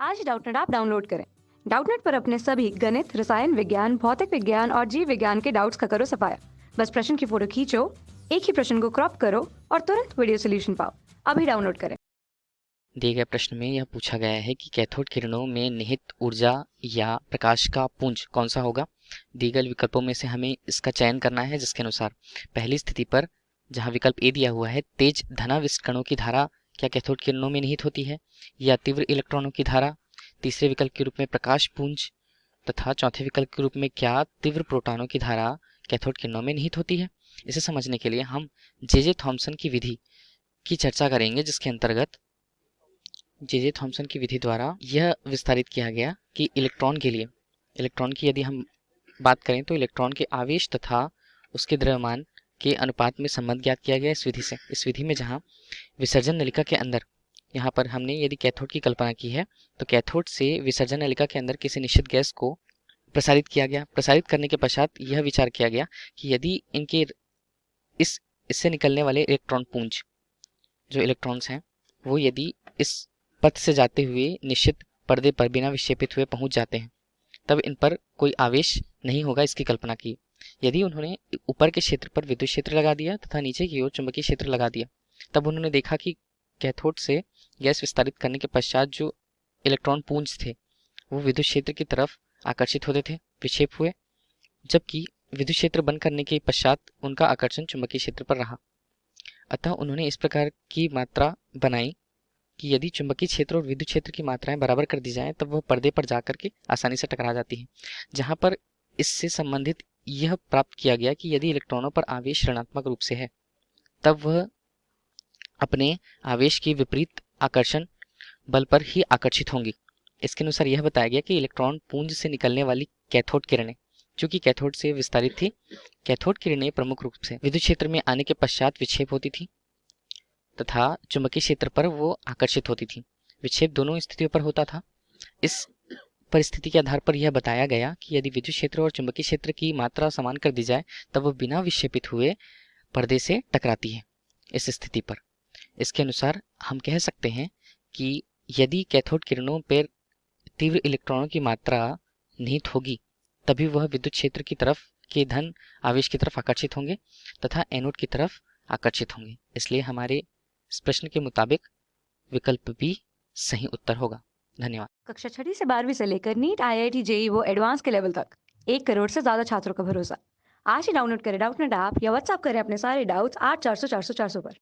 आज ही Doubtnut app download करें। Doubtnut पर अपने सभी गणित, रसायन विज्ञान, भौतिक विज्ञान और जीव विज्ञान के डाउट्स का करो सफाया। बस प्रश्न की फोटो खींचो, एक ही प्रश्न को क्रॉप करो और तुरंत वीडियो सोल्यूशन पाओ। अभी डाउनलोड करें। दिए गए प्रश्न में यह पूछा गया है कि कैथोड किरणों में निहित ऊर्जा या प्रकाश का पुंज कौन सा होगा। दिए गए विकल्पों में से हमें इसका चयन करना है, जिसके अनुसार पहली स्थिति पर जहां विकल्प ए दिया हुआ है, तेज धनाविष्ट कणों की धारा क्या कैथोड किरणों में निहित होती है, या तीव्र इलेक्ट्रॉनों की धारा तीसरे विकल्प के रूप में प्रकाश पुंज, तथा चौथे विकल्प के रूप में क्या तीव्र प्रोटॉनों की धारा कैथोड किरणों में निहित होती है। इसे समझने के लिए हम जे थॉम्सन की विधि की चर्चा करेंगे, जिसके अंतर्गत जे थॉम्सन की विधि द्वारा यह विस्तारित किया गया कि इलेक्ट्रॉन के लिए, इलेक्ट्रॉन की यदि हम बात करें तो इलेक्ट्रॉन के आवेश तथा उसके द्रव्यमान के अनुपात में संबंध ज्ञात किया गया इस विधि से। इस विधि में जहाँ विसर्जन नलिका के अंदर, यहाँ पर हमने यदि कैथोड की कल्पना की है तो कैथोड से विसर्जन नलिका के अंदर किसी निश्चित गैस को प्रसारित किया गया। प्रसारित करने के पश्चात यह विचार किया गया कि यदि इनके इससे निकलने वाले इलेक्ट्रॉन पुंज, जो इलेक्ट्रॉन्स हैं, वो यदि इस पथ से जाते हुए निश्चित पर्दे पर बिना विक्षेपित हुए पहुंच जाते हैं, तब इन पर कोई आवेश नहीं होगा, इसकी कल्पना की। यदि उन्होंने ऊपर के क्षेत्र पर विद्युत क्षेत्र लगा दिया तथा नीचे की ओर चुंबकीय क्षेत्र लगा दिया, तब उन्होंने देखा कि कैथोड से गैस विस्तारित करने के पश्चात जो इलेक्ट्रॉन पुंज थे वो विद्युत क्षेत्र की तरफ आकर्षित होते थे, विक्षेप हुए, जबकि विद्युत क्षेत्र बंद करने के पश्चात उनका आकर्षण चुंबकीय क्षेत्र पर रहा। अतः उन्होंने इस प्रकार की मात्रा बनाई कि यदि चुंबकीय क्षेत्र और विद्युत क्षेत्र की मात्राएं बराबर कर दी जाएं, तब वह पर्दे पर जाकर के आसानी से टकरा जाती हैं। जहां पर इससे संबंधित यह प्राप्त किया गया कि यदि इलेक्ट्रॉनों पर आवेश ऋणात्मक रूप से है, तब वह अपने आवेश के विपरीत आकर्षण बल पर ही आकर्षित होंगी। इसके अनुसार यह बताया गया कि इलेक्ट्रॉन पुंज से निकलने वाली कैथोड किरणें, चूंकि कैथोड से विस्तारित थी, कैथोड किरणें प्रमुख रूप से विद्युत क्षेत्र में आने के पश्चात विक्षेप होती थी तथा चुंबकीय क्षेत्र पर वो आकर्षित होती थी। विक्षेप दोनों स्थितियों पर होता था। इस परिस्थिति के आधार पर यह बताया गया कि यदि विद्युत क्षेत्र और चुंबकीय क्षेत्र की मात्रा समान कर दी जाए, तब वह बिना विक्षेपित हुए पर्दे से टकराती है। इस स्थिति पर इसके अनुसार हम कह सकते हैं कि यदि कैथोड किरणों पर तीव्र इलेक्ट्रॉनों की मात्रा निहित होगी, तभी वह विद्युत क्षेत्र की तरफ के धन आवेश की तरफ आकर्षित होंगे तथा एनोड की तरफ आकर्षित होंगे। इसलिए हमारे इस प्रश्न के मुताबिक विकल्प बी सही उत्तर होगा। धन्यवाद। कक्षा 6 से 12वीं से लेकर नीट, IIT, JEE वो एडवांस के लेवल तक 1 करोड़ से ज्यादा छात्रों का भरोसा। आज ही डाउनलोड करें डाउटनेट ऐप या व्हाट्सएप करें अपने सारे डाउट्स 8400 400 400 पर।